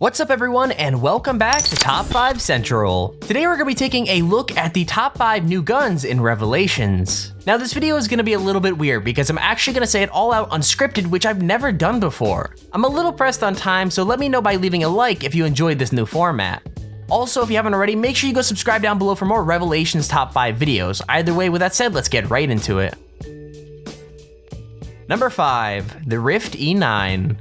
What's up everyone, and welcome back to Top 5 Central. Today we're going to be taking a look at the top 5 new guns in Revelations. Now this video is going to be a little bit weird because I'm actually going to say it all out unscripted, which I've never done before. I'm a little pressed on time, so let me know by leaving a like if you enjoyed this new format. Also, if you haven't already, make sure you go subscribe down below for more Revelations top 5 videos. Either way, with that said, let's get right into it. Number 5, the Rift E9.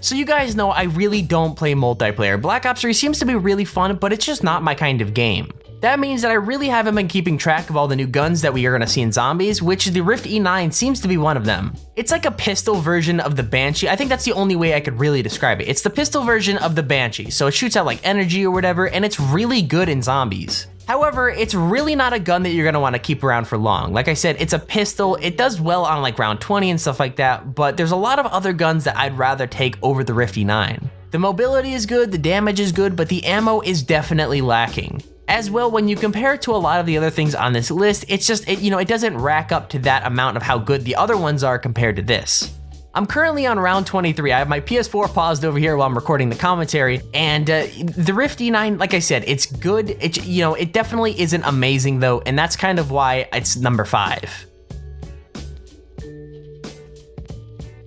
So you guys know I really don't play multiplayer. Black Ops 3 seems to be really fun, but it's just not my kind of game. That means that I really haven't been keeping track of all the new guns that we are going to see in zombies, which the Rift E9 seems to be one of them. It's like a pistol version of the Banshee. I think that's the only way I could really describe it. It's the pistol version of the Banshee, so it shoots out like energy or whatever, and it's really good in zombies. However, it's really not a gun that you're gonna wanna keep around for long. Like I said, it's a pistol, it does well on like round 20 and stuff like that, but there's a lot of other guns that I'd rather take over the Rift E9. The mobility is good, the damage is good, but the ammo is definitely lacking. As well, when you compare it to a lot of the other things on this list, it's just, it doesn't rack up to that amount of how good the other ones are compared to this. I'm currently on round 23. I have my PS4 paused over here while I'm recording the commentary, and the Rift E9, like I said, it's good. It definitely isn't amazing though, and that's kind of why it's number 5.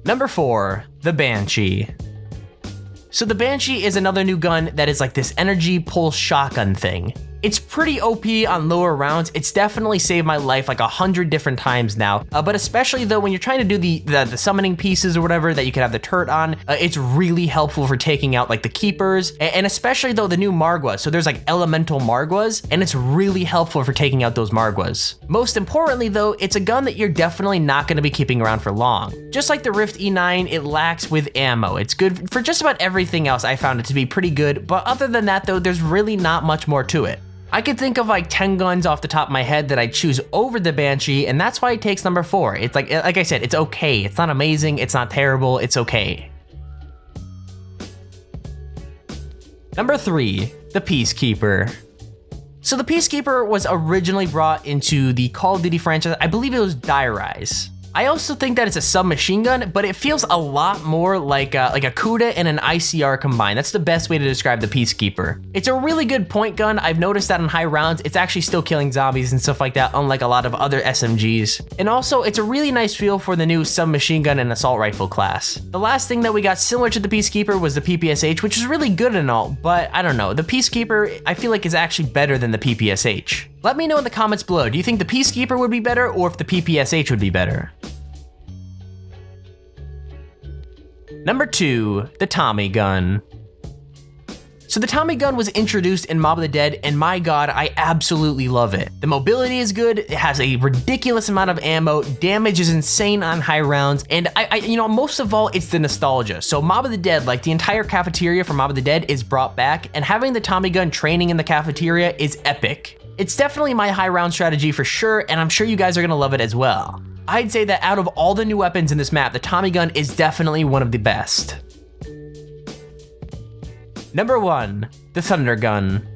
Number 4, the Banshee. So the Banshee is another new gun that is like this energy pulse shotgun thing. It's pretty OP on lower rounds. It's definitely saved my life like 100 different times now, but especially though when you're trying to do the summoning pieces or whatever that you can have the turret on, it's really helpful for taking out like the keepers, and especially though the new Margwas. So there's like elemental Margwas, and it's really helpful for taking out those Margwas. Most importantly though, it's a gun that you're definitely not going to be keeping around for long. Just like the Rift E9, it lacks with ammo. It's good for just about everything else. I found it to be pretty good, but other than that though, there's really not much more to it. I could think of like 10 guns off the top of my head that I'd choose over the Banshee, and that's why it takes number 4. It's like I said, it's okay. It's not amazing, it's not terrible, it's okay. Number 3, the Peacekeeper. So the Peacekeeper was originally brought into the Call of Duty franchise. I believe it was Die Rise. I also think that it's a submachine gun, but it feels a lot more like a Kuda and an ICR combined. That's the best way to describe the Peacekeeper. It's a really good point gun. I've noticed that in high rounds, it's actually still killing zombies and stuff like that, unlike a lot of other SMGs. And also, it's a really nice feel for the new submachine gun and assault rifle class. The last thing that we got similar to the Peacekeeper was the PPSH, which is really good and all, but I don't know. The Peacekeeper, I feel like is actually better than the PPSH. Let me know in the comments below, do you think the Peacekeeper would be better or if the PPSH would be better? Number 2, the Tommy Gun. So the Tommy Gun was introduced in Mob of the Dead, and my god, I absolutely love it. The mobility is good, it has a ridiculous amount of ammo, damage is insane on high rounds, and most of all, it's the nostalgia. So Mob of the Dead, like the entire cafeteria from Mob of the Dead is brought back, and having the Tommy Gun training in the cafeteria is epic. It's definitely my high round strategy for sure, and I'm sure you guys are gonna love it as well. I'd say that out of all the new weapons in this map, the Tommy Gun is definitely one of the best. Number 1, the Sunder Gun.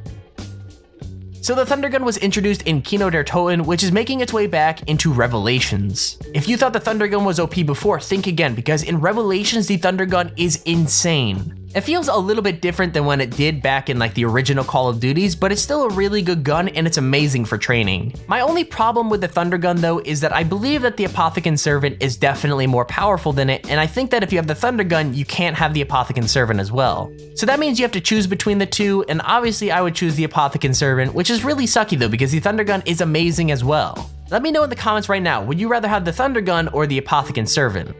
So the Sunder Gun was introduced in Kino der Toten, which is making its way back into Revelations. If you thought the Sunder Gun was OP before, think again, because in Revelations, the Sunder Gun is insane. It feels a little bit different than when it did back in like the original Call of Duties, but it's still a really good gun and it's amazing for training. My only problem with the Sunder Gun though is that I believe that the Apothecon Servant is definitely more powerful than it, and I think that if you have the Sunder Gun, you can't have the Apothecon Servant as well. So that means you have to choose between the two, and obviously I would choose the Apothecon Servant, which is really sucky though because the Sunder Gun is amazing as well. Let me know in the comments right now, would you rather have the Sunder Gun or the Apothecon Servant?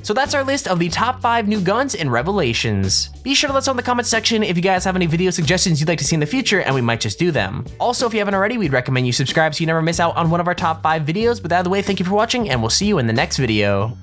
So that's our list of the top 5 new guns in Revelations. Be sure to let us know in the comment section if you guys have any video suggestions you'd like to see in the future, and we might just do them. Also, if you haven't already, we'd recommend you subscribe so you never miss out on one of our top 5 videos. But out of the way, thank you for watching, and we'll see you in the next video.